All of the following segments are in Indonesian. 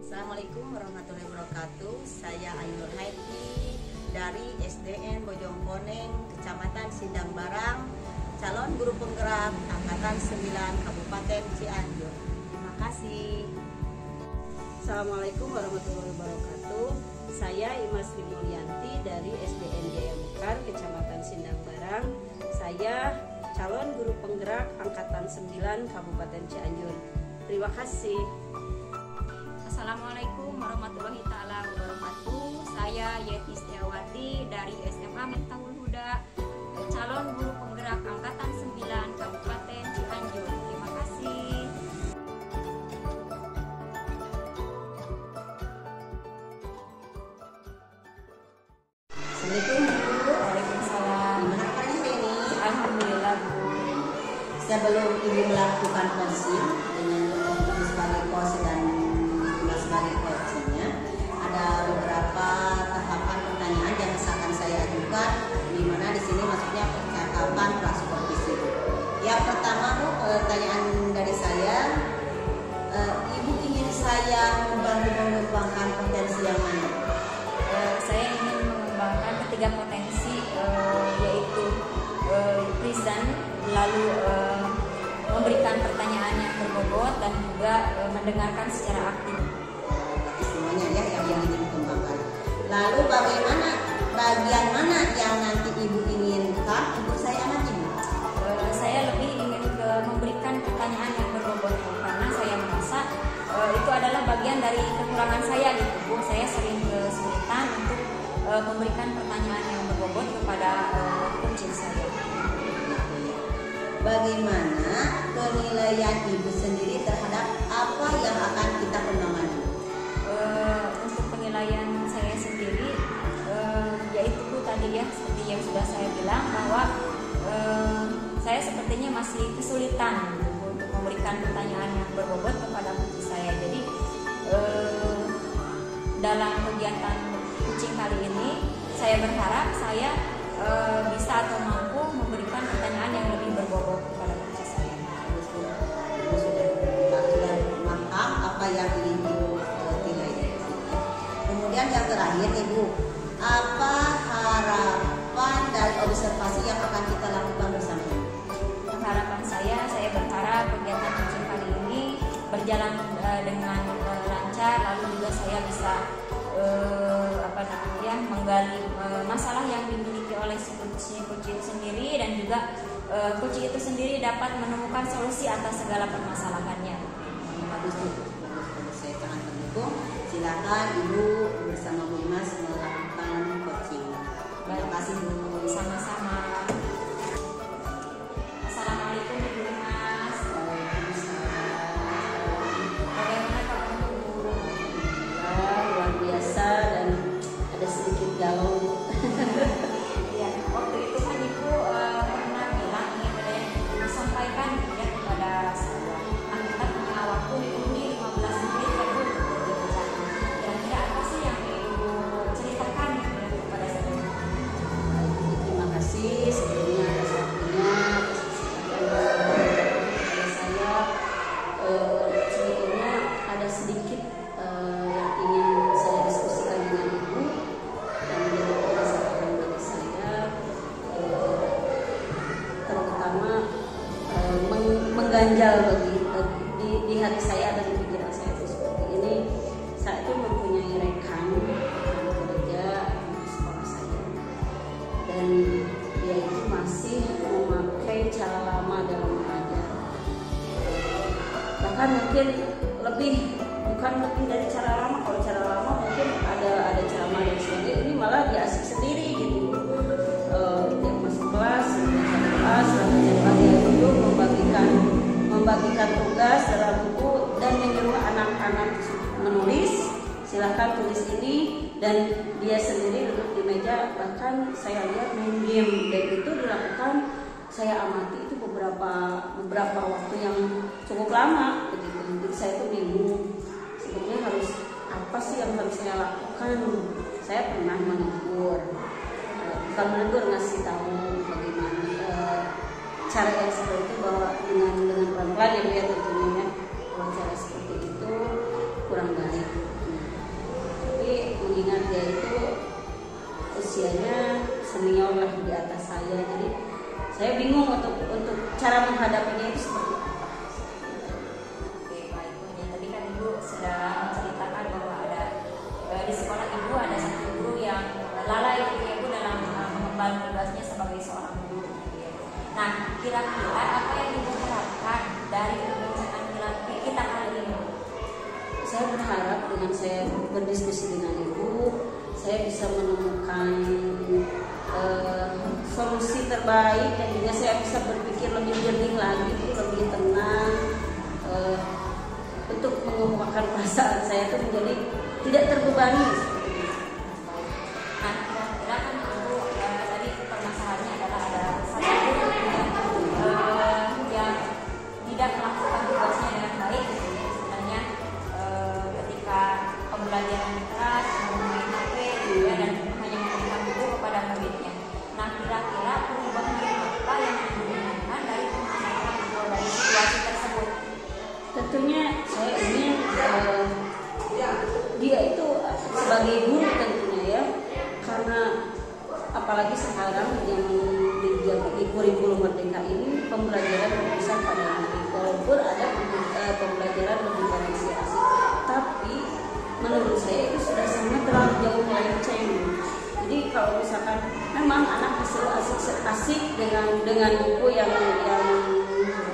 Assalamualaikum warahmatullahi wabarakatuh. Saya Ainur Haiti dari SDN Bojongkoneng, Kecamatan Sindang Barang, calon guru penggerak Angkatan 9 Kabupaten Cianjur. Terima kasih. Assalamualaikum warahmatullahi wabarakatuh. Saya Ima Sri Mulyanti dari SDN Jaya Mekar, Kecamatan Sindang Barang. Saya calon guru penggerak Angkatan 9 Kabupaten Cianjur. Terima kasih. Assalamualaikum warahmatullahi wabarakatuh. Saya Yeti Setiawati dari SMA Miftahul Huda, calon guru penggerak Angkatan 9 Kabupaten Cianjur. Terima kasih. Assalamualaikum Bu. Waalaikumsalam. Gimana kabarnya ini? Alhamdulillah Bu. Sebelum Ibu melakukan coaching dengan Ibu sebagai coach dan Ibu sebagai coachingnya, ada beberapa tahapan pertanyaan yang akan saya ajukan, di mana di sini maksudnya percakapan prasupervisi. Yang pertama Bu, pertanyaan dari saya, Ibu ingin saya membantu mengembangkan potensi yang mana? Saya ingin mengembangkan ketiga potensi, yaitu present, lalu memberikan pertanyaan yang berbobot, dan juga mendengarkan secara aktif. Semuanya ya yang ingin dikembangkan. Lalu bagaimana bagian mana yang nanti Ibu inginkan untuk saya amati? Saya lebih ingin memberikan pertanyaan yang berbobot Bu, karena saya merasa itu adalah bagian dari kekurangan saya gitu Bu. Saya sering kesulitan untuk memberikan pertanyaan yang berbobot kepada coaching saya. Bagaimana penilaian Ibu sendiri terhadap apa yang akan kita kembangkan? Untuk penilaian saya sendiri, yaitu Bu tadi ya, seperti yang sudah saya bilang bahwa saya sepertinya masih kesulitan gitu, untuk memberikan pertanyaan yang berbobot kepada coaching saya. Jadi dalam kegiatan coaching kali ini, saya berharap saya bisa atau mampu memberikan pertanyaan yang lebih berbobot kepada coaching saya. Ibu sudah paham apa yang ingin Ibu nilai. Kemudian yang terakhir Ibu, apa harapan dari observasi yang akan kita lakukan bersama? Harapan saya berharap kegiatan coaching kali ini berjalan dengan lancar, lalu juga saya bisa menggali masalah yang dimiliki oleh si coaching sendiri, dan juga coaching itu sendiri dapat menemukan solusi atas segala permasalahannya. Bagus Bu, saya sangat mendukung. Silakan Ibu bersama Bu Mas melakukan coaching. Terima kasih Bu. Sama-sama. Assalamualaikum Ibu Mas. Bagaimana kabar Bu? Ya, luar biasa dan ada sedikit galau. Ya, waktu itu kan Ibu pernah bilang ini ada yang disampaikan ya kepada saya. Nah, kita punya waktu ini 15 menit ya Bu untuk berbicara. Kira-kira apa sih yang Ibu ceritakan ya, kepada saya? Terima kasih sebelumnya atas waktunya. Saya sebetulnya ada sedikit yang ingin saya diskusikan dengan Ibu dan menjadi pelajaran bagi saya, terutama mengganjal di hati saya dan di pikiran saya itu seperti ini. Saya itu mempunyai rekan kerja di sekolah saya, dan dia itu masih memakai cara lama dalam mengajar. Bahkan mungkin bukan lebih dari cara lama. Kalau cara lama mungkin ada ceramah dan sebagainya, ini malah dia asik sendiri gitu. Dia masuk kelas, dia duduk membagikan tugas dalam buku dan menyuruh anak-anak menulis, silahkan tulis ini, dan dia sendiri duduk di meja. Bahkan saya lihat main game, dan itu dilakukan, saya amati itu beberapa waktu yang cukup lama begitu. Jadi saya tuh bingung sebetulnya harus apa sih yang harus saya lakukan. Saya pernah menegur, bukan menegur, ngasih tahu bagaimana cara yang seperti itu, bahwa dengan pelan-pelan ya Bu ya, tentunya kalau cara seperti itu kurang baik. itu usianya senior lah di atas saya, jadi saya bingung untuk cara menghadapinya itu seperti apa. Oke, baik Bu. Ya, tadi kan Ibu sudah menceritakan bahwa ada di sekolah Ibu ada satu guru yang lalai gitu ya Bu dalam mengemban tugasnya sebagai seorang guru gitu ya. Nah, kira-kira apa yang Ibu harapkan dari perbincangan kita kali ini? Saya berharap dengan saya berdiskusi dengan Ibu, saya bisa menemukan solusi terbaik, dan juga saya bisa berpikir lebih jernih lagi, lebih tenang, untuk mengemukakan perasaan saya itu menjadi tidak terbebani. Nah, kira-kira kan Ibu tadi permasalahannya adalah ada satu guru yang tidak melakukan tugasnya dengan baik gitu ya. Sebenarnya ketika pembelajaran kelas menggunakan HP gitu ya, dan hanya memberikan buku kepada muridnya. Nah, kira-kira perubahan apa yang diinginkan dari permasalahan atau dari situasi tersebut? Tentunya saya ingin dia itu sebagai guru tentunya ya, karena apalagi sekarang yang di kurikulum Merdeka ini pembelajaran berpusat pada anak. Walaupun ada pembelajaran lebih variasi asik, tapi menurut saya itu sudah sangat terlalu jauh melenceng. Jadi kalau misalkan memang anak bisa asik dengan buku yang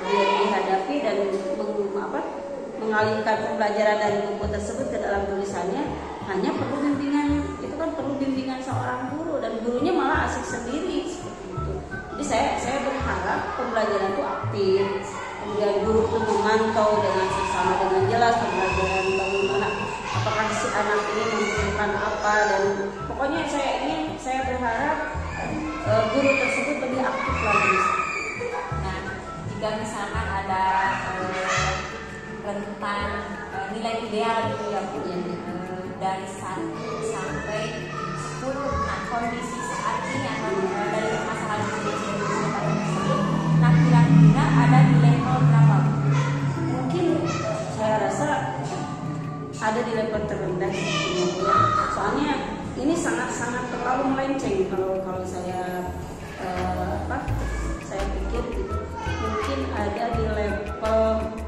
dia dihadapi dan mengalihkan pembelajaran dari buku tersebut ke dalam tulisannya, hanya perlu bimbingan, itu kan perlu bimbingan seorang guru, dan gurunya malah asik sendiri seperti itu. Jadi saya berharap pembelajaran itu aktif, kemudian guru itu memantau dengan sesama dengan jelas pembelajaran, bagaimana apakah si anak ini membutuhkan apa, dan pokoknya saya berharap guru tersebut lebih aktif lagi. Nah, jika misalkan ada rentang nilai ideal gitu ya Bu, dari 1 sampai 10. Nah, kondisi saat ini atau dari permasalahan tersebut, nah kira-kira ada di level berapa? Mungkin saya rasa ada di level terendah sebetulnya ya. Soalnya ini sangat terlalu melenceng kalau saya saya pikir gitu. Mungkin ada di level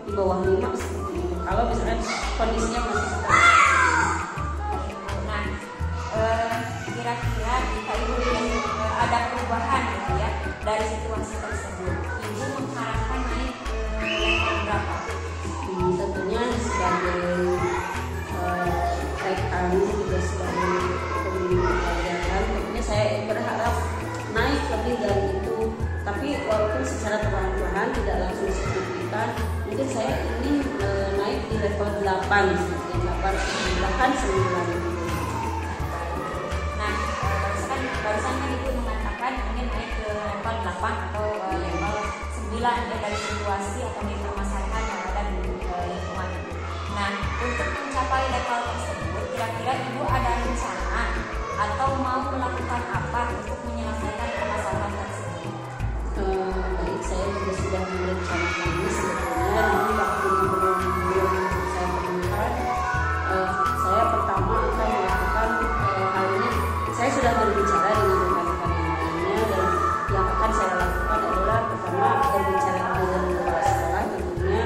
di bawah 5 seperti itu. Kalau misalnya kondisinya masih seperti itu. Nah, kira-kira jika Ibu ada perubahan gitu ya dari situasi tersebut, Ibu mengharapkan naik ke level berapa? Tentunya sebagai rekan juga sebagai pembimbing pelajaran, tentunya saya berharap naik lebih dari itu. Tapi walaupun secara perlahan-lahan tidak langsung signifikan, mungkin saya ingin naik di level 8, bahkan 9. Nah, barusan kan Ibu mengatakan ingin naik ke level 8 atau level 9 ya, dari situasi atau dari permasalahan yang ada di lingkungan Ibu. Nah, untuk mencapai level tersebut, kira-kira Ibu ada rencana atau mau melakukan apa untuk menyelesaikan permasalahan tersebut? Baik, saya juga sudah merencanakan ini sebetulnya, namun waktunya belum saya temukan. Saya pertama akan melakukan hal ini. Saya sudah berbicara dengan rekan-rekan yang lainnya, dan yang akan saya lakukan adalah pertama berbicara dengan kepala sekolah tentunya,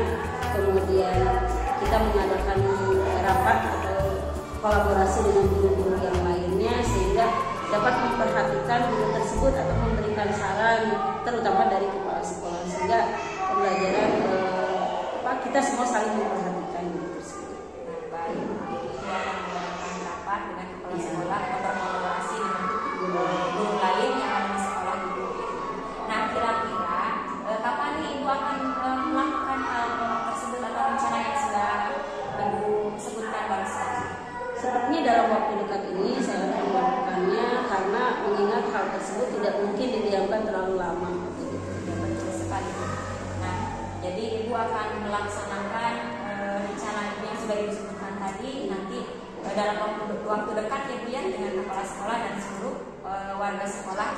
kemudian kita mengadakan rapat atau kolaborasi dengan guru-guru yang lainnya sehingga dapat memperhatikan guru tersebut atau memberikan saran, terutama dari kepala sekolah, sehingga pembelajaran kita semua saling memperhatikan guru tersebut. Nah, baik, Ibu akan mengadakan rapat dengan kepala sekolah atau berkolaborasi dengan guru lain yang ada di sekolah Ibu. Nah, kira-kira kapan nih Ibu akan melakukan hal tersebut atau rencana yang sudah Ibu sebutkan barusan? Sepertinya dalam waktu dekat ini saya akan melakukannya, karena mengingat hal tersebut tidak mungkin didiamkan terlalu lama. Betul sekali. Nah, jadi Ibu akan melaksanakan rencana yang sudah Ibu sebutkan tadi nanti dalam waktu dekat ya Bu ya, dengan kepala sekolah dan seluruh warga sekolah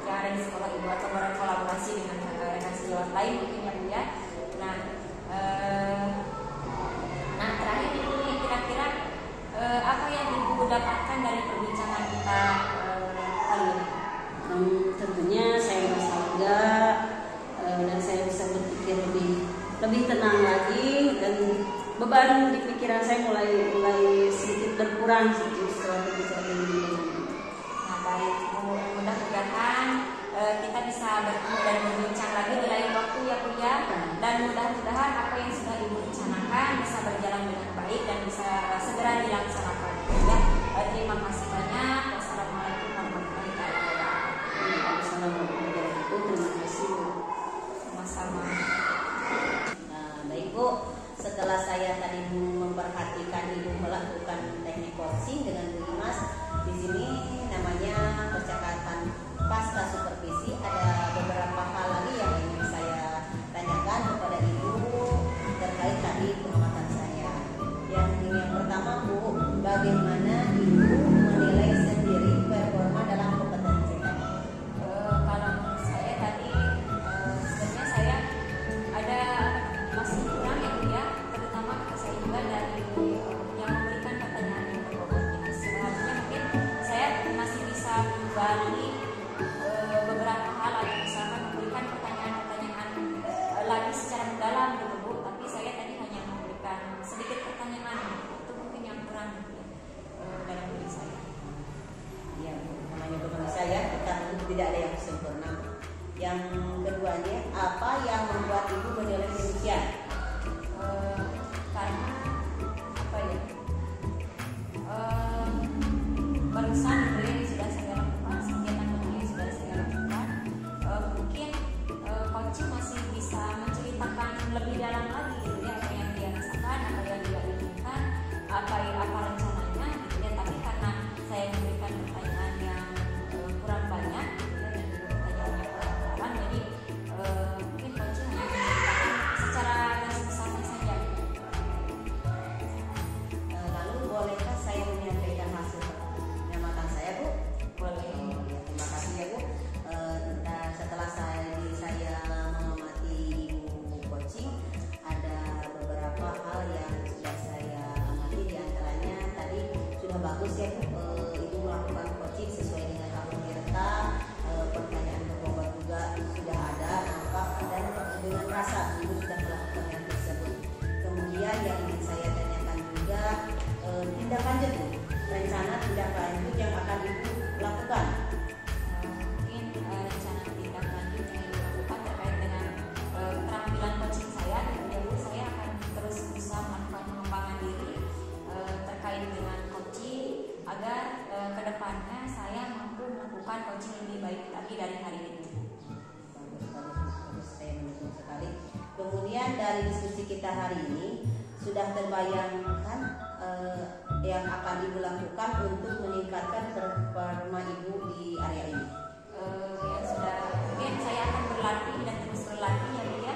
yang ada di sekolah Ibu, atau berkolaborasi dengan rekan sejawat lain mungkin ya Bu ya. Nah, terakhir Ibu nih, kira-kira apa yang Ibu dapatkan dari perbincangan lebih tenang lagi dan beban di pikiran saya mulai sedikit berkurang setelah berbicara ini. Nah baik, mudah-mudahan kita bisa bertemu dan berbincang lagi di lain waktu ya Bu ya. Dan mudah-mudahan apa yang sudah Ibu rencanakan bisa berjalan dengan baik dan bisa segera dilaksanakan ya. Terima kasih banyak. Wassalamualaikum warahmatullahi wabarakatuh. Assalamualaikum terima kasih. Sama-sama. Nah, baik Bu, setelah saya tadi memperhatikan Ibu melakukan teknik coaching dengan Bu Imas, di sini namanya percakapan pasca supervisi. Ada beberapa hal lagi yang ingin saya tanyakan kepada Ibu terkait tadi pengamatan saya. Yang pertama Bu, bagaimana Ibu menilai sendiri performa dalam kompetensi tadi? Kalau menurut saya tadi sebenarnya saya ada masih kurang ya Bu ya, terutama saya juga dari yang memberikan pertanyaan yang berbobotnya. Sebenarnya mungkin saya masih bisa menggali beberapa hal atau misalkan memberikan pertanyaan-pertanyaan lagi secara mendalam gitu Bu, tapi saya tadi hanya memberikan sedikit pertanyaan, itu mungkin yang kurang gitu ya, dalam diri saya. Ya, namanya manusia ya, kita tidak ada yang sempurna. Yang keduanya, apa yang membuat Ibu menilai demikian? Karena apa ya? Barusan yang sudah saya lakukan, kegiatan yang sudah saya lakukan, mungkin coaching masih bisa menceritakan lebih dalam lagi gitu ya, apa yang dia rasakan, apa yang dia inginkan, apa rencananya gitu ya. Tapi karena saya memberikan pertanyaan yang kurang banyak gitu ya, dan juga pertanyaan yang kurang dalam, jadi mungkin coaching hanya menceritakan secara garis besarnya saja. Lalu bolehkah saya menyampaikan hasil pengamatan saya Bu? Boleh. Terima kasih ya Bu. Setelah saya mengamati Ibu coaching, ada beberapa hal yang sudah saya amati. Di antaranya tadi sudah bagus ya Bu, Ibu melakukan coaching sesuai dengan alur dirta, pertanyaan berbobot juga sudah ada, nampak, dan dengan rasa Ibu sudah melakukan yang tersebut. Kemudian yang ingin saya tanyakan juga tindak lanjut Bu, rencana tindak lanjut yang akan Ibu lakukan. Mungkin rencana tindak lanjut yang dilakukan terkait dengan keterampilan coaching saya, dan saya akan terus bisa melakukan pengembangan diri terkait dengan coaching agar kedepannya saya mampu melakukan coaching lebih baik lagi dari hari ini. Bagus, saya mendukung sekali. Kemudian dari diskusi kita hari ini sudah terbayangkan yang akan Ibu lakukan untuk meningkatkan performa Ibu di area ini. Ya sudah, mungkin saya akan berlatih dan terus berlatih ya Bu ya,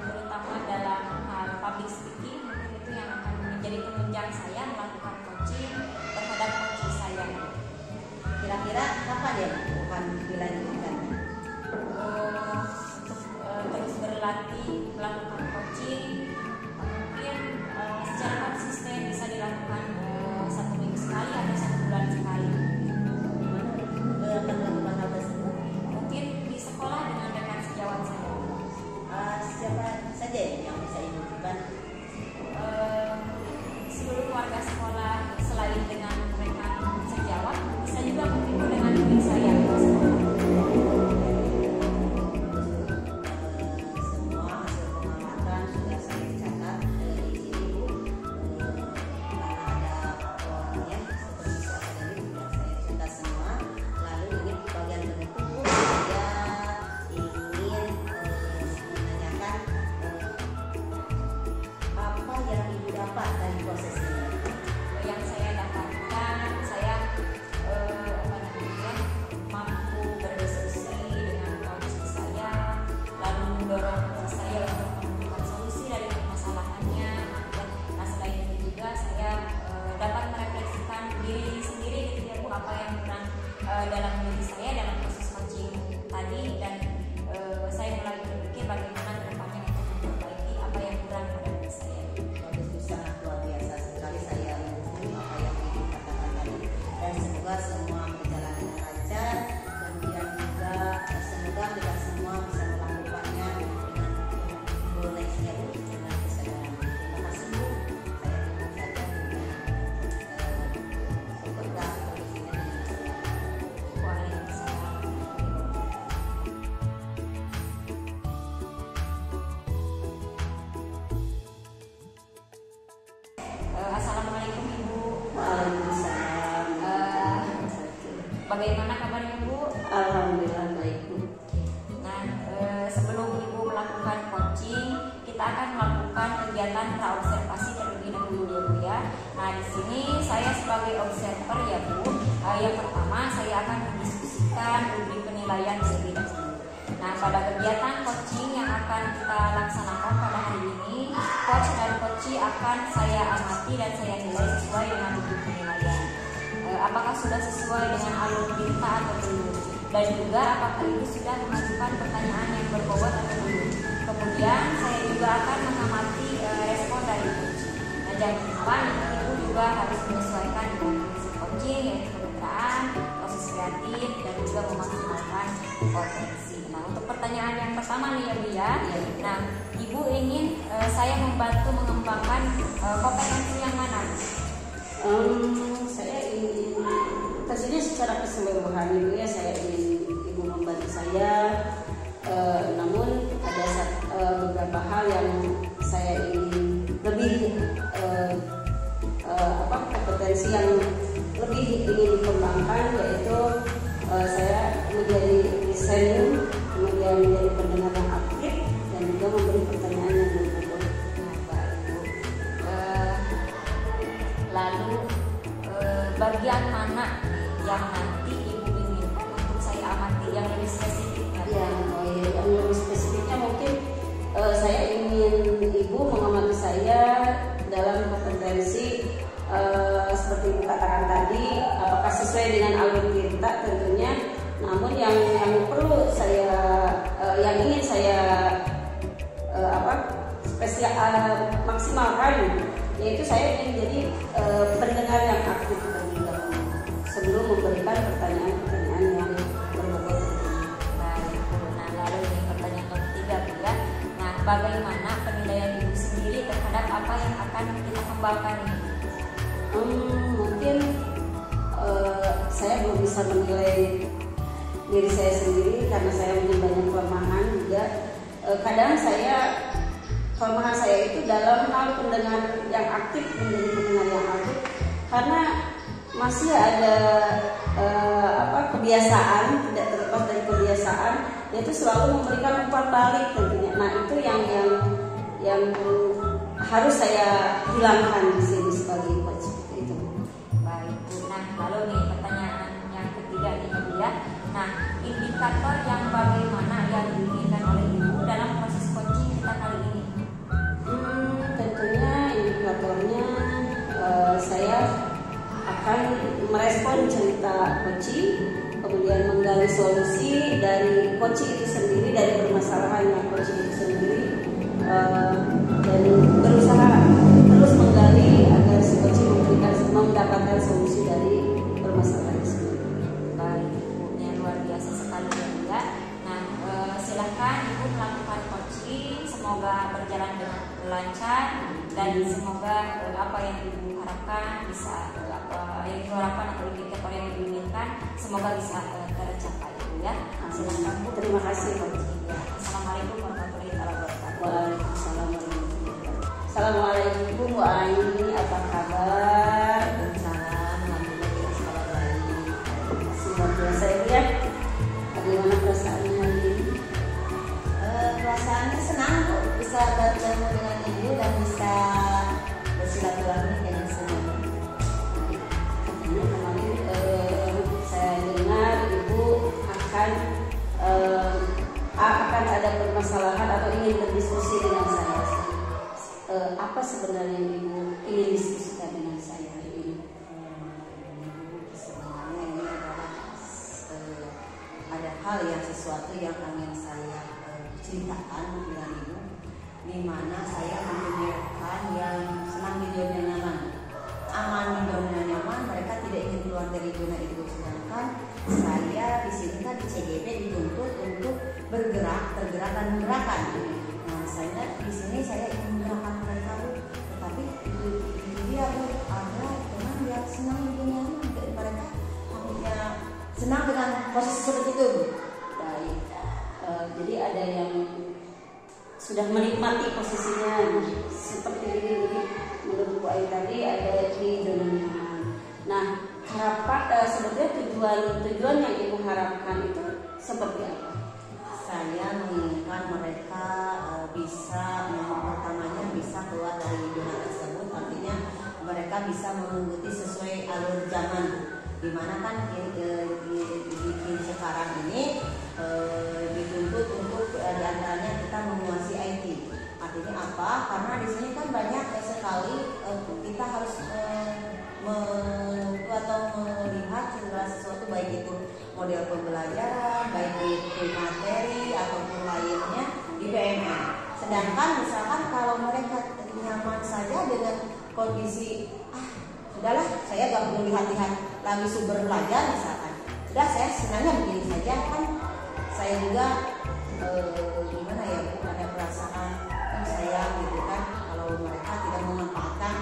terutama dalam hal public speaking. Mungkin itu yang akan menjadi penunjang saya melakukan coaching terhadap coaching saya. Kira-kira kapan ya Bu akan dilanjutkan? Untuk terus berlatih melakukan coaching, mungkin secara konsisten bisa dilakukan 1 minggu sekali atau 1 bulan sekali. Akan melakukan hal tersebut? Mungkin di sekolah dengan rekan sejawat saya. Siapa saja yang bisa Ibu lakukan? Seluruh warga sekolah, selain dengan rekan sejawat, bisa juga mungkin dengan murid saya di sekolah. Semua hasil pengamatan sudah saya Bagaimana kabarnya Bu? Alhamdulillah baik Bu. Nah, sebelum Ibu melakukan coaching, kita akan melakukan kegiatan praobservasi terlebih dahulu ya Bu ya. Nah, di sini saya sebagai observer ya Bu. Yang pertama saya akan mendiskusikan rubrik penilaian terlebih dahulu. Nah, pada kegiatan coaching yang akan kita laksanakan pada hari ini, coach dan coachee akan saya amati dan saya nilai sesuai dengan rubrik penilaian. Apakah sudah sesuai dengan alur cerita atau belum? Dan juga apakah Ibu sudah mengajukan pertanyaan yang berbobot atau belum? Kemudian saya juga akan mengamati respon dari coachee. Nah, jangan lupa Ibu juga harus menyesuaikan dengan prinsip coaching, yaitu kemitraan, proses kreatif, dan juga memaksimalkan potensi. Nah, untuk pertanyaan yang pertama nih ya Bu ya. Nah, Ibu ingin saya membantu mengembangkan kompetensi yang mana? Saya ingin tentunya secara keseluruhan Ibu ya, saya ingin Ibu membantu saya. Namun ada beberapa hal yang saya ingin lebih kompetensi yang lebih ingin dikembangkan, yaitu saya menjadi listener, kemudian menjadi pendengar yang aktif, dan juga memberi pertanyaan yang berbobot. Lalu bagian mana yang nanti Ibu ingin untuk saya amati yang lebih spesifiknya? Yang lebih spesifiknya mungkin saya ingin Ibu mengamati saya dalam kompetensi seperti Ibu katakan tadi, apakah sesuai dengan alur cerita tentunya. Namun yang perlu saya, yang ingin saya maksimalkan, yaitu saya ingin jadi pendengar yang aktif terlebih dahulu sebelum memberikan pertanyaan-pertanyaan yang berbobot. Baik, nah lalu ini pertanyaan yang ketiga Bu ya. Nah, bagaimana penilaian Ibu sendiri terhadap apa yang akan kita kembangkan ini? Mungkin saya belum bisa menilai diri saya sendiri karena saya punya banyak kelemahan juga. Kadang kelemahan saya itu dalam hal pendengar yang aktif, menjadi pendengar yang aktif, karena masih ada kebiasaan, tidak terlepas dari kebiasaan, yaitu selalu memberikan umpan balik tentunya. Nah, itu yang harus saya hilangkan di sini sebagai coach itu. Baik Bu. Nah, lalu nih pertanyaan yang ketiga nih Bu ya. Nah, indikator yang bagaimana yang diinginkan oleh Ibu dalam proses coaching kita kali ini? Tentunya indikatornya saya akan merespon cerita coaching, kemudian menggali solusi dari coaching itu sendiri, dari permasalahannya coaching itu sendiri, dan berusaha terus menggali agar si coaching mendapatkan solusi dari permasalahan itu sendiri. Baik, Ibu, yang luar biasa sekali ya Bu ya. Nah, silahkan Ibu melakukan coaching, semoga berjalan dengan lancar dan semoga apa yang Ibu harapkan bisa yang Ibu harapkan atau indikator yang Ibu inginkan semoga bisa tercapai Bu ya. Silahkan Bu. Terima kasih Bu. Assalamualaikum warahmatullahi wabarakatuh. Waalaikumsalam warahmatullahi wabarakatuh. Assalamualaikum Bu Aini, apa kabar? Salam, alhamdulillah kita baik. Luar biasa ya. Bagaimana perasaannya hari ini? Perasaannya senang Bu, bisa bertemu dengan Ibu dan bisa bersilaturahmi dengan semua. Katanya kemarin saya dengar Ibu akan ada permasalahan atau ingin berdiskusi dengan saya. Apa sebenarnya yang Ibu ingin diskusikan dengan saya hari ini? Sebenarnya ini adalah ada hal yang sesuatu yang ingin saya ceritakan dengan Ibu, di mana saya mempunyai yang senang di zona nyaman, aman di zona nyaman, mereka tidak ingin keluar dari zona itu. Sedangkan saya di sini kan di CGP dituntut untuk tergerak dan menggerakkan. Nah, saya di sini saya ingin menggerakkan mereka Bu, tetapi itu dia Bu, ada teman yang senang di dunia nyaman, dan mereka hanya senang dengan posisi seperti itu Bu. Baik. Jadi ada yang sudah menikmati posisinya seperti ini. Jadi menurut Bu Ayu tadi ada di zona nyaman. Nah, harapan sebetulnya tujuan yang Ibu harapkan itu seperti apa? Saya menginginkan mereka bisa, yang pertamanya bisa keluar dari zona tersebut, artinya mereka bisa mengikuti sesuai alur zaman, dimana kan di sekarang ini dituntut untuk diantaranya kita menguasai IT. Artinya apa? Karena di sini kan banyak sekali kita harus atau melihat segala sesuatu, baik itu model pembelajaran, baik itu materi ataupun lainnya di PMN. Sedangkan misalkan kalau mereka nyaman saja dengan kondisi sudahlah saya gak perlu lihat-lihat lagi sumber belajar misalkan, sudah saya senangnya begini saja, kan saya juga gimana ya, ada perasaan saya gitu kan kalau mereka tidak memanfaatkan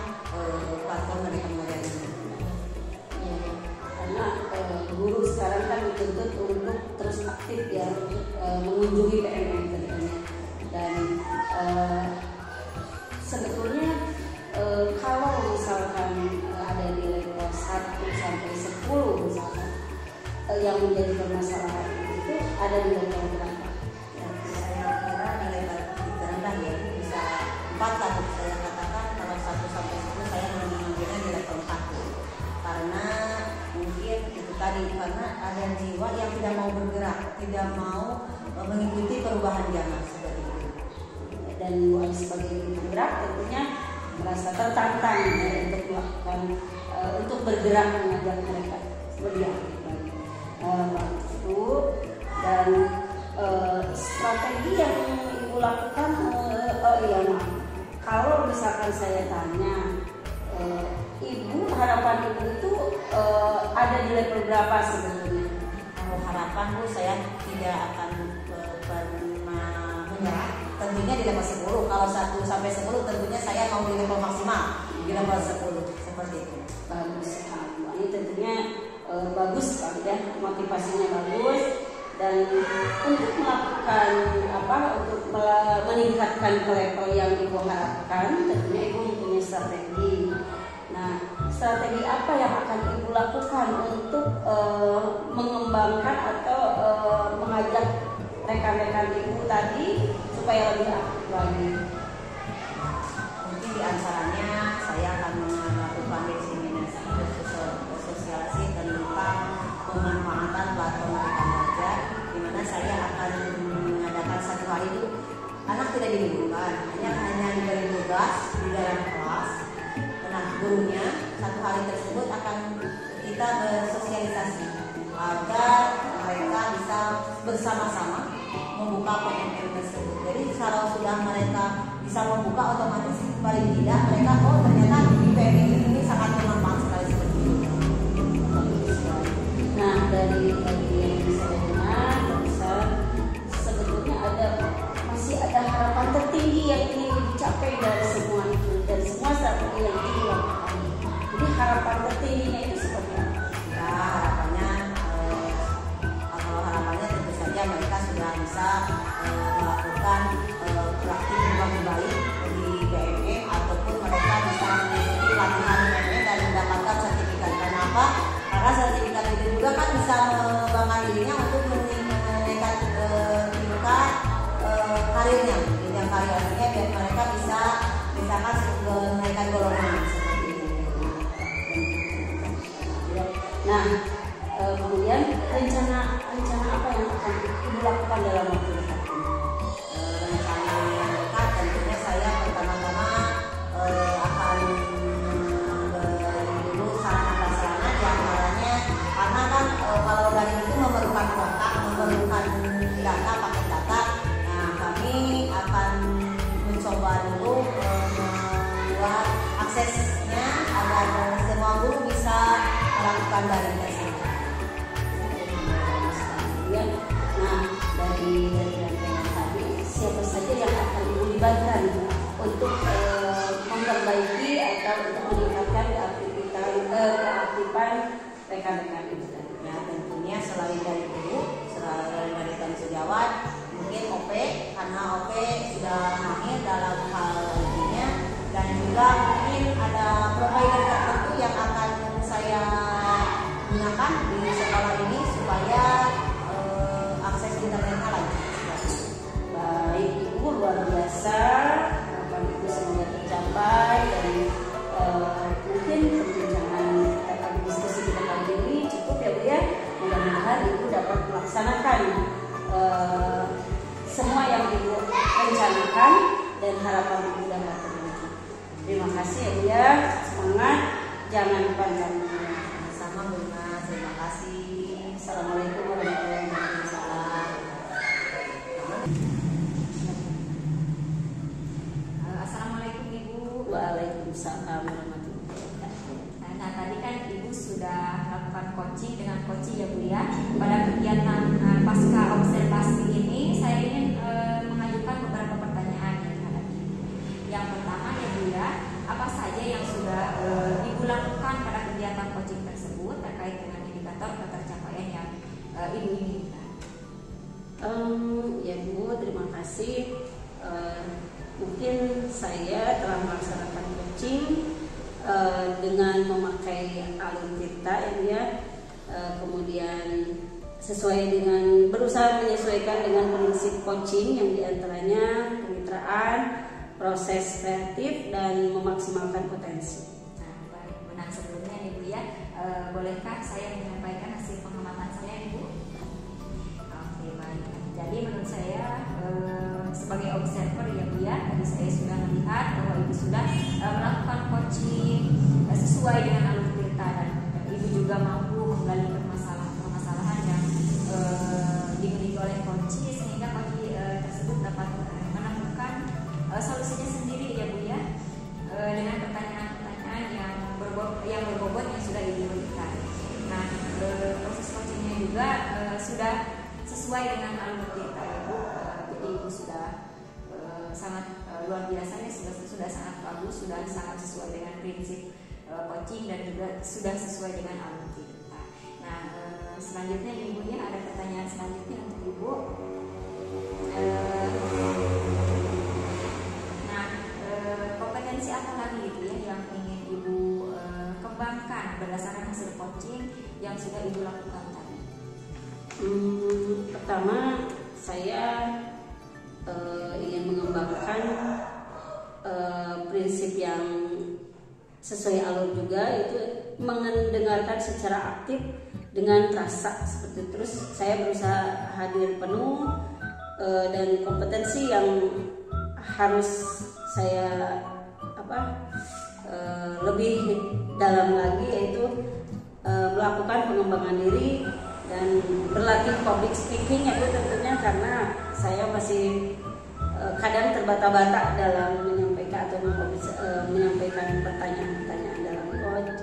platform mereka mengajar ini. Karena guru sekarang kan dituntut untuk terus aktif ya, mengunjungi PMN tentunya. Dan sebetulnya kalau misalkan ada di level 1 sampai 10 misalkan yang menjadi permasalahan itu ada di level berapa? Ya, saya kira di level terendah ya, bisa 4 lah saya katakan. Kalau 1 sampai 10 saya mengambilnya di level 4 karena mungkin itu tadi, karena ada jiwa yang tidak mau bergerak, tidak mau mengikuti perubahan zaman seperti itu. Dan sebagai penggerak tentunya merasa tertantang ya, untuk melakukan untuk bergerak mengajak mereka seperti itu. Dan strategi yang Ibu lakukan, kalau misalkan saya tanya, Ibu, harapan Ibu itu ada di level berapa sebetulnya? Kalau harapan Bu, saya tidak akan pernah menyerah. Tentunya di level 10. Kalau 1 sampai 10 tentunya saya mau di level maksimal di level 10 seperti itu. Bagus sekali. Ini tentunya bagus sekali ya, motivasinya bagus. Dan untuk melakukan untuk meningkatkan ke level yang Ibu harapkan, tentunya Ibu mempunyai strategi. Nah, strategi apa yang akan Ibu lakukan untuk mengembangkan atau mengajak rekan-rekan Ibu tadi supaya lebih aktif lagi? Mungkin diantaranya saya akan melakukan diseminasi sosialisasi tentang pemanfaatan platform mereka belajar, di mana saya akan mengadakan 1 hari itu anak tidak diliburkan, hanya diberi tugas di dalam kelas. Nah, gurunya 1 hari tersebut akan kita bersosialisasi agar mereka bisa bersama-sama membuka PMN tersebut. Jadi kalau sudah mereka bisa membuka, otomatis paling tidak mereka ternyata di PMN ini sangat bermanfaat sekali seperti itu. Nah, dari yang saya dengar, sebetulnya masih ada harapan tertinggi yang ingin dicapai dari semua itu, dari semua strategi yang ingin dilakukan. Jadi harapan tertingginya itu seperti apa? Ya, harapannya tentu saja mereka sudah bisa melakukan praktik berbagi baik di PME, ataupun mereka bisa mengikuti latihan PME dan mendapatkan sertifikat. Kenapa? Karena sertifikat itu juga kan bisa mengembangkan dirinya untuk menaikkan tingkat karirnya, jenjang karir, artinya biar mereka bisa misalkan menaikkan golongan seperti itu. Nah, kemudian rencana apa yang akan Ibu lakukan dalam waktu dekat ini? Rencana yang dekat tentunya saya pertama-tama akan memberi dulu sarana prasarana, diantaranya karena kan kalau dari itu memerlukan kuota, memerlukan data, paket data. Nah, kami akan mencoba dulu membuat aksesnya agar semua guru bisa melakukan daring tersebut. Nah, dari rangkaian tadi, siapa saja yang akan dilibatkan untuk memperbaiki atau untuk meningkatkan keaktifan rekan-rekan itu tadi? Ya, tentunya selain dari guru, selain dari tanggung sejawat, mungkin OP, karena OP sudah mahir dalam hal ini, dan juga mungkin ada provider tertentu yang akan saya udah nggak terjadi. Terima kasih ya Bu ya, semangat, jangan pantang. Sama Bu Ima, terima kasih. Assalamualaikum warahmatullahi wabarakatuh. Assalamualaikum Ibu. Waalaikumsalam warahmatullahi wabarakatuh. Nah, tadi kan Ibu sudah melakukan coaching dengan coaching ya Bu ya. Pada kegiatan pasca observasi ini saya ingin mengajukan beberapa pertanyaan yang terhadap Ibu. Yang pertama ya Bu ya, apa saja yang sudah Ibu lakukan pada kegiatan coaching tersebut terkait dengan indikator ketercapaian yang Ibu inginkan? Ya Bu, terima kasih. Mungkin saya telah melaksanakan coaching dengan memakai alur Tirta ya, kemudian sesuai dengan berusaha menyesuaikan dengan prinsip coaching yang diantaranya kemitraan, proses kreatif dan memaksimalkan potensi. Nah, baik. Nah, sebelumnya Ibu ya, bolehkah saya menyampaikan hasil pengamatan saya Ibu? Oke, baik. Jadi menurut saya sebagai observer ya Bu ya, tadi saya sudah melihat bahwa Ibu sudah melakukan coaching sesuai dengan alur Tirta dan Ibu juga mampu menggali permasalahan yang dimiliki oleh coaching sehingga coaching tersebut dapat menemukan solusinya sendiri ya Bu ya, dengan pertanyaan-pertanyaan yang berbobot yang sudah Ibu berikan. Nah, proses coachingnya juga sudah sesuai dengan alur Tirta ya Bu. Jadi Ibu sudah sangat luar biasa ya, sudah sangat bagus, sudah sangat sesuai dengan prinsip coaching dan juga sudah sesuai dengan alur Tirta. Nah, selanjutnya Ibu ya, ada pertanyaan selanjutnya untuk Ibu. Kompetensi apa lagi itu ya yang ingin Ibu kembangkan berdasarkan hasil coaching yang sudah Ibu lakukan tadi? Pertama, saya ingin mengembangkan prinsip yang sesuai alur juga, itu mendengarkan secara aktif dengan rasa seperti itu. Terus saya berusaha hadir penuh dan kompetensi yang harus saya lebih dalam lagi, yaitu melakukan pengembangan diri dan berlatih public speaking ya Bu, tentunya karena saya masih kadang terbata-bata dalam menyampaikan atau menyampaikan pertanyaan-pertanyaan dalam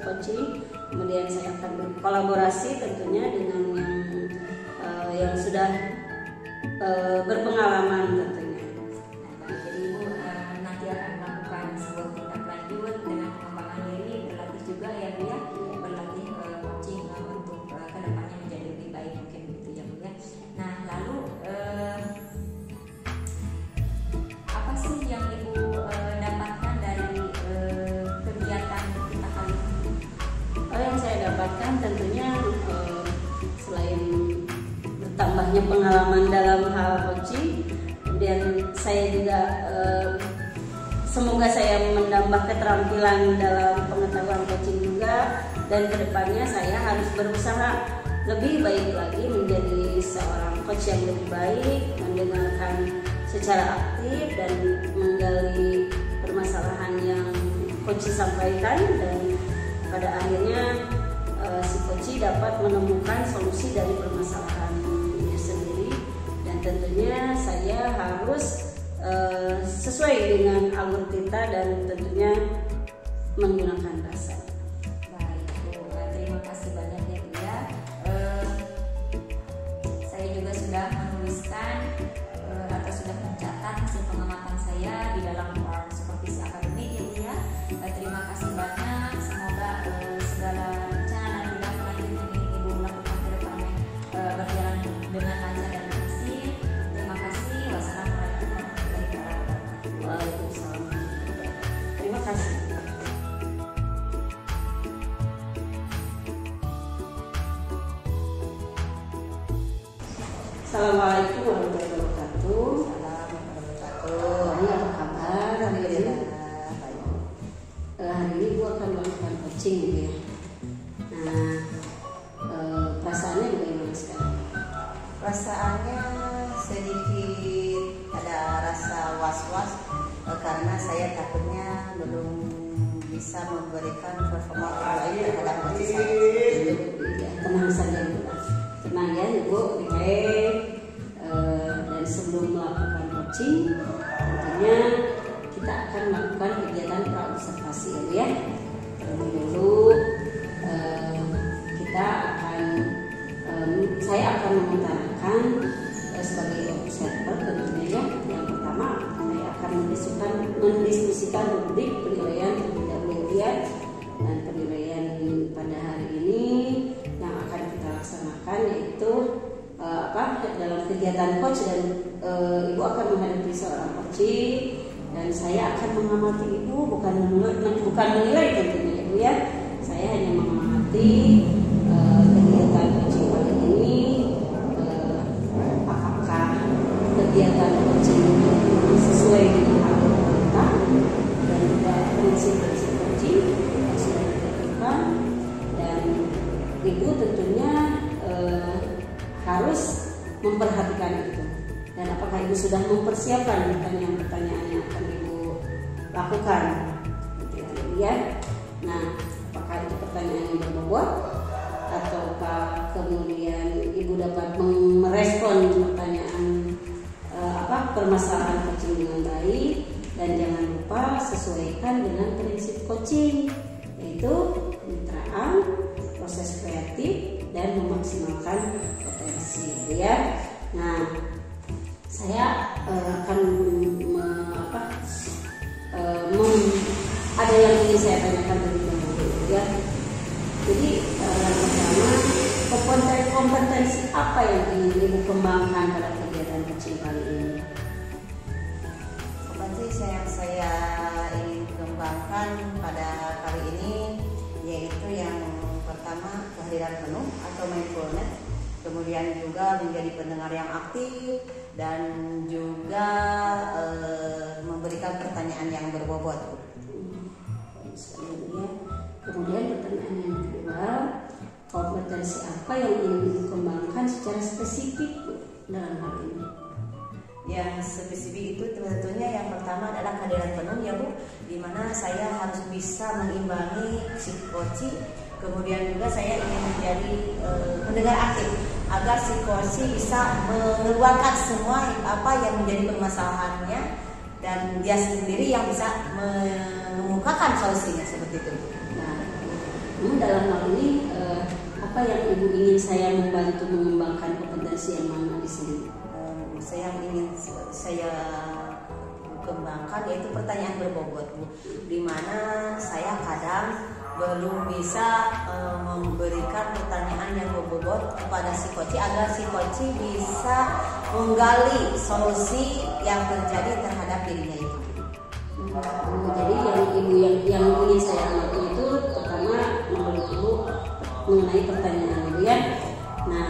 coaching. Kemudian saya akan berkolaborasi tentunya dengan yang sudah berpengalaman tentunya. Nah, jadi Ibu nanti akan melakukan sebuah tindak lanjut dengan pengembangan diri, berlatih juga ya Bu ya, berlatih coaching untuk kedepannya menjadi lebih baik mungkin begitu ya Bu ya. Nah, lalu apa sih yang Ibu dapatkan dari kegiatan kita kali ini? Yang saya dapatkan tentunya selain bertambahnya pengalaman dalam hal coaching, kemudian saya juga semoga saya menambah keterampilan dalam pengetahuan coaching juga, dan kedepannya saya harus berusaha lebih baik lagi menjadi seorang coach yang lebih baik, mendengarkan secara aktif dan menggali permasalahan yang coach sampaikan, dan pada akhirnya si coach dapat menemukan solusi dari permasalahannya sendiri. Dan tentunya saya harus sesuai dengan alur Tirta dan tentunya menggunakan rasa. Baik Bu, terima kasih banyak ya Bu ya. Saya juga sudah menuliskan atau sudah mencatat hasil pengamatan saya di dalam supervisi akademik ya Bu ya. Terima kasih banyak. Semoga segala rencana dan tindak lanjut yang ingin Ibu lakukan ke depannya berjalan dengan lancar dan bersih. Terima kasih. Wassalamualaikum warahmatullahi wabarakatuh. Waalaikumsalam. Terima kasih. Assalamualaikum warahmatullahi wabarakatuh. Ini apa kabar hari ini? Hari ini gue akan melakukan coaching gitu ya. Nah, perasaannya bagaimana sekarang? Perasaannya sedikit ada rasa was-was karena saya takutnya belum bisa memberikan performa terbaik terhadap coaching saya. Tenang saja Bu, tenang ya Ibu. Dan sebelum melakukan coaching, tentunya kita akan melakukan kegiatan praobservasi ya Bu ya. Terlebih dulu saya akan mengutarakan sebagai observer tentunya ya. Yang pertama, saya akan mendiskusikan rubrik penilaian terlebih dahulu ya. Dan penilaian pada hari ini yang akan kita laksanakan yaitu dalam kegiatan coach, dan Ibu akan menghadapi seorang coaching dan saya akan mengamati Ibu, bukan menilai tentunya Ibu ya. Saya hanya mengamati kegiatan coaching kali ini, apakah kegiatan coaching sesuai dengan alur kita dan juga prinsip-prinsip coaching yang sudah ditentukan, dan Ibu tentunya harus memperhatikan itu. Dan apakah Ibu sudah mempersiapkan pertanyaan-pertanyaan yang akan Ibu lakukan, ya? Nah, apakah itu pertanyaan yang berbobot, ataukah kemudian Ibu dapat merespon pertanyaan permasalahan coaching dengan baik? Dan jangan lupa sesuaikan dengan prinsip coaching, yaitu kemitraan, proses kreatif, dan memaksimalkan potensi ya. Nah, saya akan ada yang ingin saya tanyakan terlebih dahulu ya. Jadi yang pertama, kompetensi apa yang ingin Ibu kembangkan pada kegiatan coaching kali ini? Kompetensi yang saya ingin kembangkan pada kali ini yaitu yang pertama, kehadiran penuh atau mindfulness, kemudian juga menjadi pendengar yang aktif, dan juga memberikan pertanyaan yang berbobot. Kemudian pertanyaan yang kedua, kompetensi apa yang ingin dikembangkan secara spesifik dalam hal ini? Yang spesifik itu tentunya yang pertama adalah kehadiran penuh ya Bu, di mana saya harus bisa mengimbangi si coaching. Kemudian juga saya ingin menjadi pendengar aktif agar si coaching bisa mengeluarkan semua apa yang menjadi permasalahannya, dan dia sendiri yang bisa mengemukakan solusinya seperti itu. Nah, dalam hal ini apa yang Ibu ingin saya membantu mengembangkan kompetensi yang mana di sini? Saya ingin saya kembangkan yaitu pertanyaan berbobot Bu, di mana saya kadang belum bisa memberikan pertanyaan yang berbobot kepada si coaching agar si coaching bisa menggali solusi yang terjadi terhadap dirinya itu. Jadi yang Ibu yang ingin saya amati itu pertama menurut Ibu mengenai pertanyaan Ibu ya. Nah,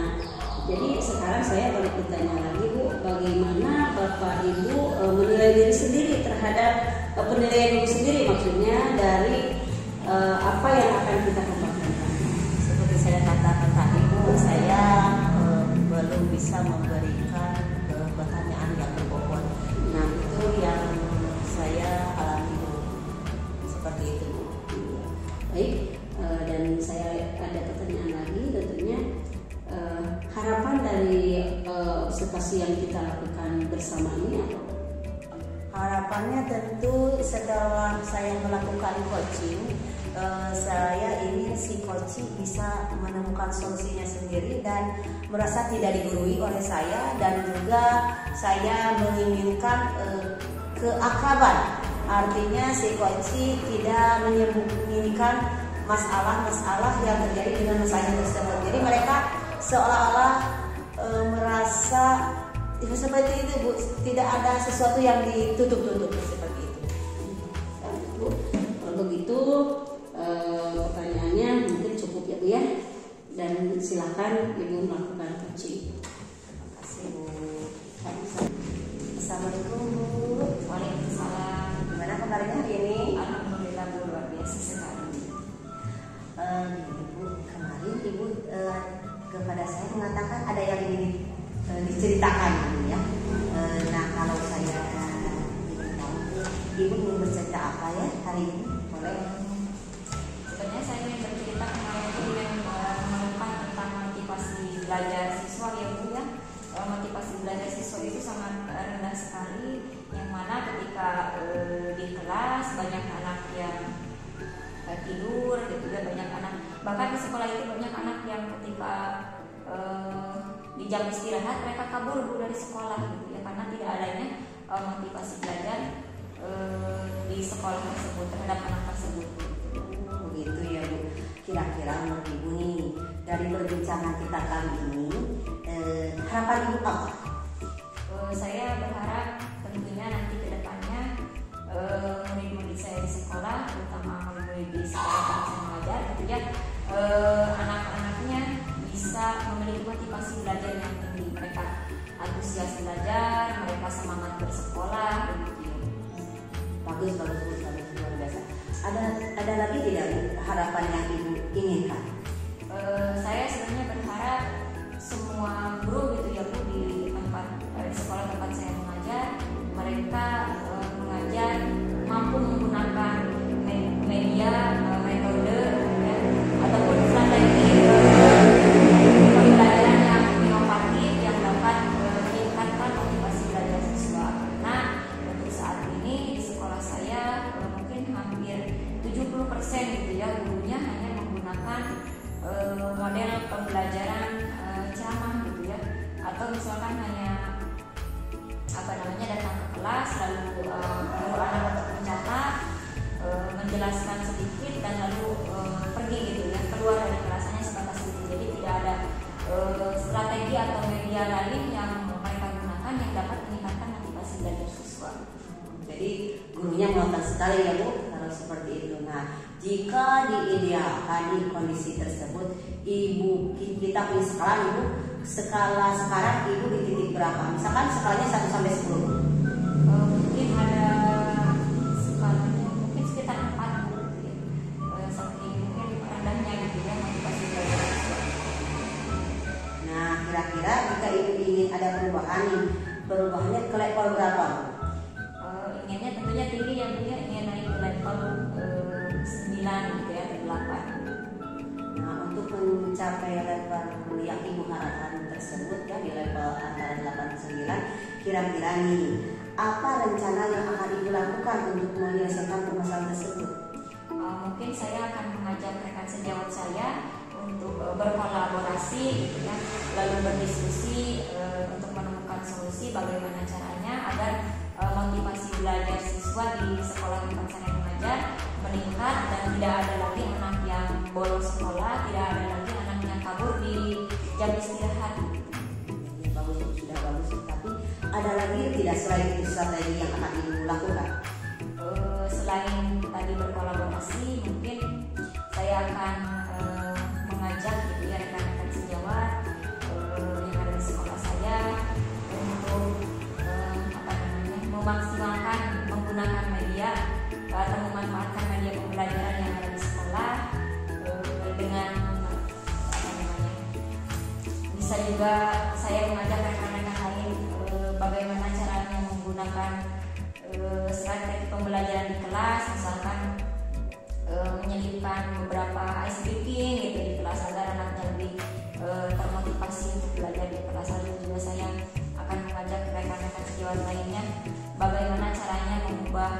jadi sekarang saya balik bertanya lagi Bu, bagaimana Bapak Ibu menilai diri sendiri terhadap penilaian Ibu sendiri, maksudnya dari apa yang akan kita kembangkan? Seperti saya katakan tadi Bu, saya belum bisa memberikan pertanyaan yang berbobot. Nah, itu yang saya alami Bu. Seperti itu Bu. Baik, dan saya ada pertanyaan lagi tentunya. Harapan dari observasi yang kita lakukan bersama ini apa? Harapannya tentu setelah saya melakukan coaching, saya ingin si coaching bisa menemukan solusinya sendiri dan merasa tidak digurui oleh saya, dan juga saya menginginkan keakraban. Artinya si coaching tidak menyembunyikan masalah-masalah yang terjadi dengan saya tersebut. Jadi mereka seolah-olah merasa seperti itu Bu, tidak ada sesuatu yang ditutup-tutup seperti itu. Bu, kalau begitu pertanyaannya mungkin cukup ya Bu ya, dan silakan Ibu melakukan coaching. Terima kasih Bu. Assalamualaikum Bu. Waalaikumsalam. Gimana kabarnya hari ini? Alhamdulillah Bu, luar biasa sekali. Bu, kemarin Ibu kepada saya mengatakan ada yang ingin diceritakan ya. Nah, kalau saya ingin tahu Ibu ingin bercerita apa ya hari ini? Boleh? Sebenarnya saya ingin bercerita kemarin itu dengan menemukan tentang motivasi belajar siswa ya Bu ya. Motivasi belajar siswa itu sangat rendah sekali, yang mana ketika di kelas banyak anak yang tidur gitu ya, banyak anak, bahkan di sekolah itu banyak anak yang ketika di jam istirahat mereka kabur Bu dari sekolah gitu ya, karena tidak adanya motivasi belajar di sekolah tersebut terhadap anak tersebut. Begitu ya Bu. Kira-kira menurut Ibu nih, dari perbincangan kita kali ini, harapan Ibu apa? Saya berharap tentunya nanti ke depannya murid-murid saya di sekolah, terutama murid-murid di sekolah tempat saya mengajar gitu ya, anak-anaknya bisa memiliki motivasi belajar yang tinggi, mereka antusias belajar, mereka semangat bersekolah begitu. Bagus luar biasa. Ada lagi tidak Bu, harapan yang Ibu inginkan? Saya sebenarnya berharap semua guru gitu ya Bu di tempat sekolah tempat saya mengajar, mereka mengajar mampu menggunakan media, metode ya, ataupun strategi pembelajaran yang inovatif yang dapat meningkatkan motivasi belajar siswa. Nah, untuk saat ini di sekolah saya mungkin hampir 70% gitu ya gurunya hanya menggunakan model pembelajaran ceramah gitu ya, atau misalkan hanya datang ke kelas lalu guru anak untuk mencatat, menjelaskan sedikit dan lalu pergi gitu ya, keluar dari kelasnya sebatas itu. Jadi tidak ada strategi atau media lain yang mereka gunakan yang dapat meningkatkan motivasi belajar siswa. Jadi gurunya ngotot sekali ya Bu kalau seperti itu. Nah, jika diidealkan di kondisi tersebut, Ibu, kita punya skala Ibu, skala sekarang Ibu di titik berapa? Misalkan skalanya 1 sampai 10. Mungkin ada skalanya mungkin sekitar 4 gitu ya. Saking mungkin rendahnya gitu ya motivasi belajar siswa. Nah, kira-kira jika Ibu ingin ada perubahan nih, perubahannya ke level berapa? Inginnya tentunya tinggi ya Bu ya, ingin naik ke level 9 gitu ya, 8. Nah, untuk mencapai level yang Ibu harapkan tersebut ya, di level antara 8 dan 9, kira-kira nih apa rencana yang akan Ibu lakukan untuk menyelesaikan permasalahan tersebut? Mungkin saya akan mengajak rekan sejawat saya untuk berkolaborasi gitu ya, lalu berdiskusi untuk menemukan solusi bagaimana caranya agar motivasi belajar siswa di sekolah tempat saya mengajar meningkat dan tidak ada lagi anak yang bolos sekolah, tidak ada lagi anak yang kabur di jam istirahat. Ya, bagus, sudah bagus. Tapi ada lagi tidak selain itu strategi yang akan Ibu lakukan? Selain tadi berkolaborasi, mungkin saya akan mengajak gitu ya rekan-rekan sejawat yang ada di sekolah saya untuk memaksimalkan menggunakan media atau memanfaatkan media pembelajaran yang ada di sekolah dengan bisa juga saya mengajak rekan-rekan lain bagaimana caranya menggunakan strategi pembelajaran di kelas, misalkan menyelipkan beberapa ice breaking gitu di kelas agar anaknya lebih termotivasi untuk belajar di kelas. Lalu juga saya akan mengajak rekan-rekan sejawat lainnya bagaimana caranya mengubah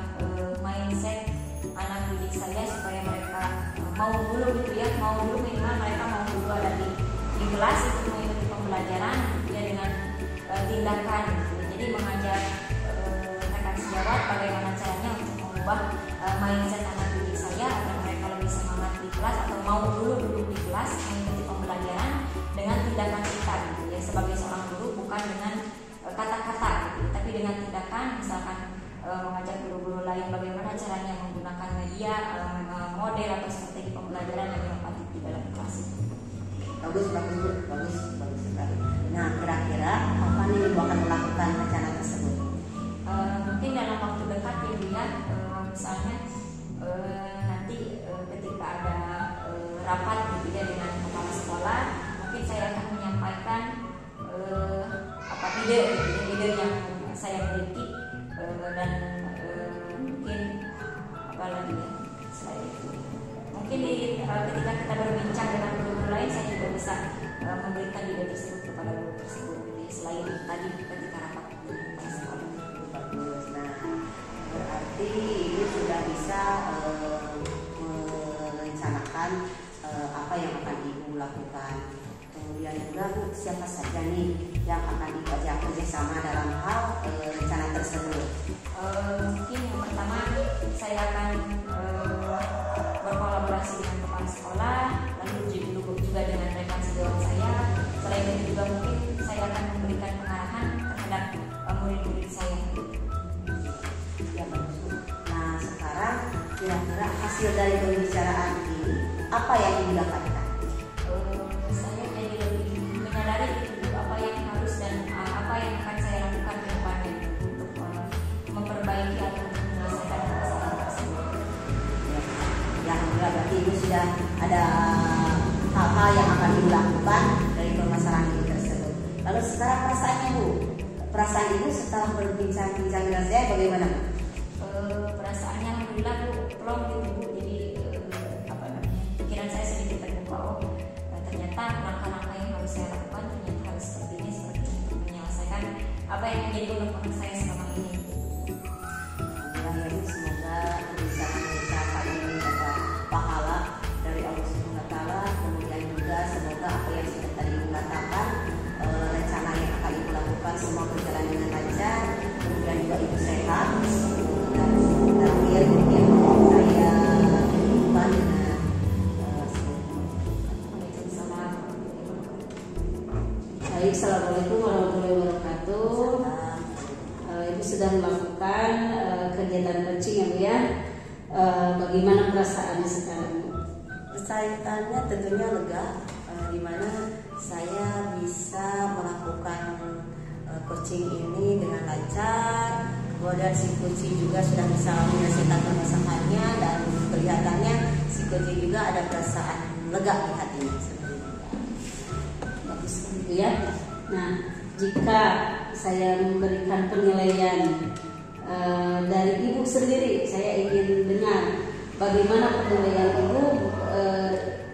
mindset anak didik saya supaya mereka mau dulu gitu ya, mau dulu minimal mereka mau dulu ada di kelas itu mengikuti pembelajaran ya dengan tindakan gitu. Jadi mengajak rekan sejawat bagaimana caranya untuk mengubah mindset anak didik saya agar mereka lebih semangat di kelas atau mau dulu duduk di kelas mengikuti pembelajaran dengan tindakan kita gitu ya, sebagai seorang guru bukan dengan kata-kata gitu, tapi dengan tindakan, misalkan mengajak guru-guru lain bagaimana caranya menggunakan media, model atau strategi pembelajaran yang inovatif di dalam kelas itu. Bagus sekali. Nah, kira-kira apa nih Ibu akan melakukan rencana tersebut? Mungkin dalam waktu dekat ya Bu ya, misalnya nanti ketika ada rapat gitu ya dengan kepala sekolah, mungkin saya akan menyampaikan ide yang saya miliki dan mungkin mungkin ketika kita berbincang dengan guru lain, saya juga bisa memberikan ide tersebut kepada guru tersebut. Jadi selain tadi ketika rapat dengan para sekolah. Bagus. Nah, berarti ibu sudah bisa merencanakan apa yang akan ibu lakukan. Kemudian juga Bu, siapa saja nih yang akan ibu ajak kerjasama dalam hal rencana tersebut? Mungkin yang pertama saya akan berkolaborasi dengan kepala sekolah, lalu juga dengan rekan sejawat saya. Selain itu juga mungkin saya akan memberikan pengarahan terhadap murid-murid saya. Ya bagus Bu. Nah sekarang kira-kira hasil dari pembicaraan ini apa yang ibu dapatkan? Saya jadi lebih menyadari apa yang harus dan apa yang akan saya lakukan ke depannya untuk memperbaiki atau menyelesaikan masalah tersebut. Ya, berarti ibu sudah ada hal-hal yang akan ibu lakukan dari permasalahan ibu tersebut. Lalu sekarang perasaannya Bu, perasaan ibu setelah berbincang-bincang dengan saya bagaimana Bu? Perasaannya alhamdulillah Bu, plong gitu Bu. Jadi pikiran saya sedikit terbuka. Ternyata langkah-langkah yang harus saya lakukan ternyata harus seperti ini untuk menyelesaikan apa yang menjadi unek-unek saya selama ini. Ya Bu, semoga perbincangan ini dapat pahala dari Allah Subhanahu wa Ta'ala. Kemudian juga semoga apa yang sudah tadi ibu katakan, rencana yang akan ibu lakukan semua berjalan dengan lancar. Kemudian juga ibu sehat. Dan terakhir yang saya lupa dengan Baik, assalamualaikum warahmatullahi wabarakatuh. Ibu sudah melakukan kegiatan coaching ya Bu ya. Bagaimana perasaannya sekarang Bu? Perasaannya tentunya lega, di mana saya bisa melakukan coaching ini dengan lancar. Kemudian si coaching juga sudah bisa menyelesaikan permasalahannya dan kelihatannya si coaching juga ada perasaan lega di hatinya. Bagus gitu ya. Nah, jika saya memberikan penilaian dari ibu sendiri, saya ingin dengar bagaimana penilaian ibu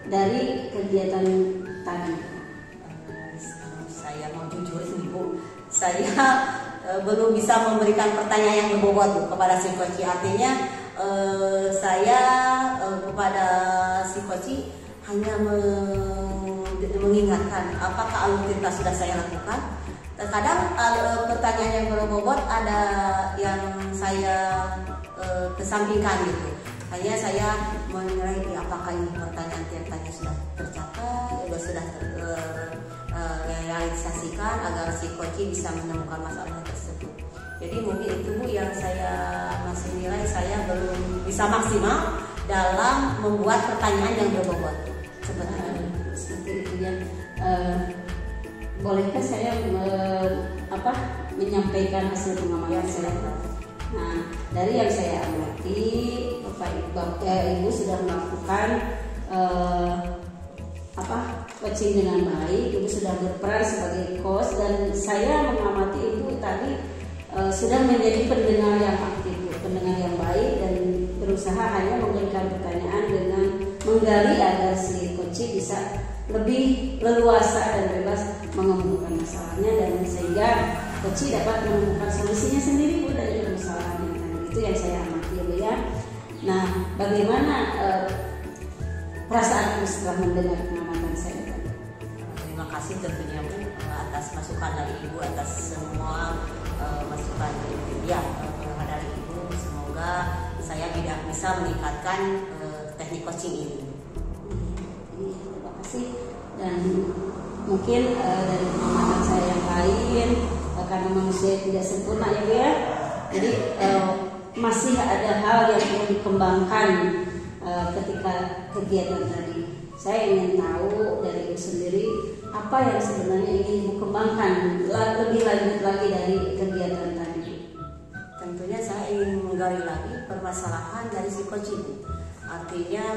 dari kegiatan tadi. Saya mau jujur ibu, saya belum bisa memberikan pertanyaan yang berbobot Bu, kepada si coaching. Artinya saya kepada si coaching hanya mengingatkan apakah alur sudah saya lakukan. Terkadang pertanyaan yang berbobot ada yang saya kesampingkan gitu. Hanya saya menilai apakah ini pertanyaan tiap-tiapnya sudah tercapai, sudah realisasikan agar si coaching bisa menemukan masalah tersebut. Jadi mungkin itu Bu yang saya masih nilai saya belum bisa maksimal dalam membuat pertanyaan yang berbobot. Seperti itu ya. Bolehkah saya menyampaikan hasil pengamatan saya? Nah, dari yang saya amati, Bapak Ibu sudah melakukan coaching dengan baik. Ibu sudah berperan sebagai coach dan saya mengamati Ibu tadi sudah menjadi pendengar yang aktif, pendengar yang baik dan berusaha hanya memberikan pertanyaan dengan menggali agar si coaching bisa lebih leluasa dan bebas mengemukakan masalahnya dan sehingga coaching dapat menemukan solusinya sendiri Bu dari permasalahan yang tadi. Itu yang saya amati Bu ya. Nah, bagaimana perasaan Ibu setelah mendengar pengamatan saya tadi? Terima kasih tentunya Bu atas masukan dari Ibu, atas semua masukan dari Ibu. Semoga saya tidak bisa meningkatkan teknik coaching ini. Terima kasih. Dan mungkin dari pengamatan saya yang lain, karena manusia tidak sempurna ya Bu ya. Jadi masih ada hal yang perlu dikembangkan ketika kegiatan tadi. Saya ingin tahu dari Ibu sendiri apa yang sebenarnya ingin Ibu kembangkan lebih lanjut lagi dari kegiatan tadi. Tentunya saya ingin menggali lagi permasalahan dari si coaching. Artinya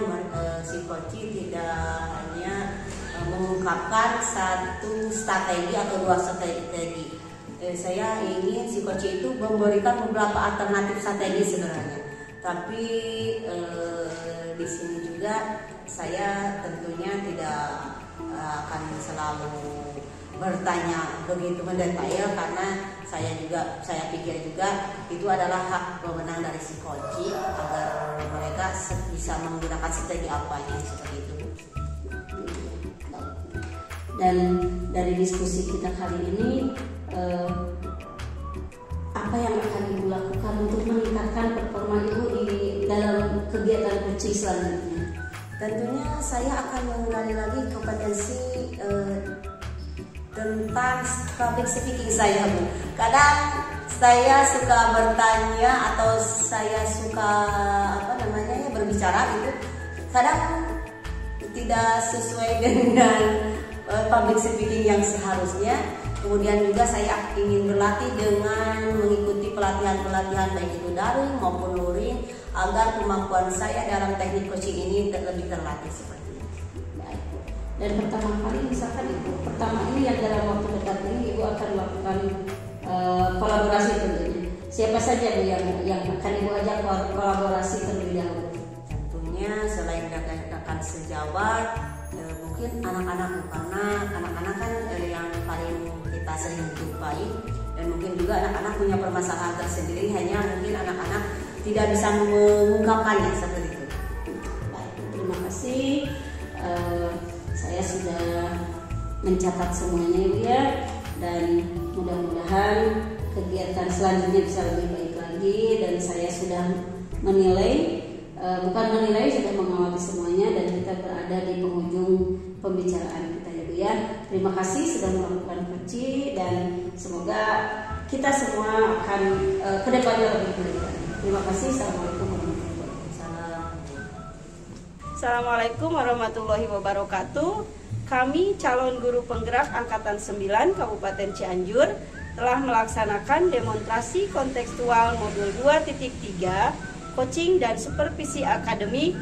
si coaching tidak hanya mengungkapkan satu strategi atau dua strategi. Saya ingin si coaching itu memberikan beberapa alternatif strategi sebenarnya. Tapi di sini juga saya tentunya tidak akan selalu bertanya begitu mendetail, karena saya pikir juga itu adalah hak wewenang dari si coaching agar mereka bisa menggunakan strategi apanya seperti itu. Dan dari diskusi kita kali ini, apa yang akan Ibu lakukan untuk meningkatkan performa Ibu di dalam kegiatan coaching selanjutnya? Tentunya saya akan mengulangi lagi kompetensi tentang public speaking saya, Bu. Kadang saya suka bertanya atau saya suka berbicara gitu. Kadang tidak sesuai dengan public speaking yang seharusnya. Kemudian juga saya ingin berlatih dengan mengikuti pelatihan-pelatihan baik itu daring maupun luring, agar kemampuan saya dalam teknik coaching ini lebih terlatih seperti itu. Baik. Dan pertama kali misalkan Ibu, pertama ini yang dalam waktu dekat ini Ibu akan melakukan kolaborasi tentunya. Siapa saja Bu yang akan Ibu ajak kolaborasi terlebih dahulu? Tentunya selain rekan-rekan sejawat, mungkin anak-anak, karena anak-anak kan yang paling kita sering jumpai, dan mungkin juga anak-anak punya permasalahan tersendiri, hanya mungkin anak-anak tidak bisa mengungkapkannya seperti itu. Baik, terima kasih. Saya sudah mencatat semuanya Ibu ya, dan mudah-mudahan kegiatan selanjutnya bisa lebih baik lagi. Dan saya sudah menilai, sudah mengawali semuanya, dan kita berada di penghujung pembicaraan kita ya Bu ya. Terima kasih sudah melakukan coaching, dan semoga kita semua akan kedepannya lebih baik. Terima kasih. Assalamualaikum warahmatullahi wabarakatuh. Kami calon guru penggerak Angkatan 9 Kabupaten Cianjur telah melaksanakan demonstrasi kontekstual modul 2.3 coaching dan supervisi akademik.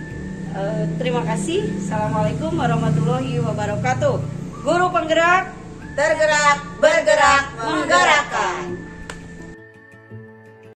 Terima kasih. Assalamualaikum warahmatullahi wabarakatuh. Guru penggerak, Tergerak, bergerak, menggerakkan.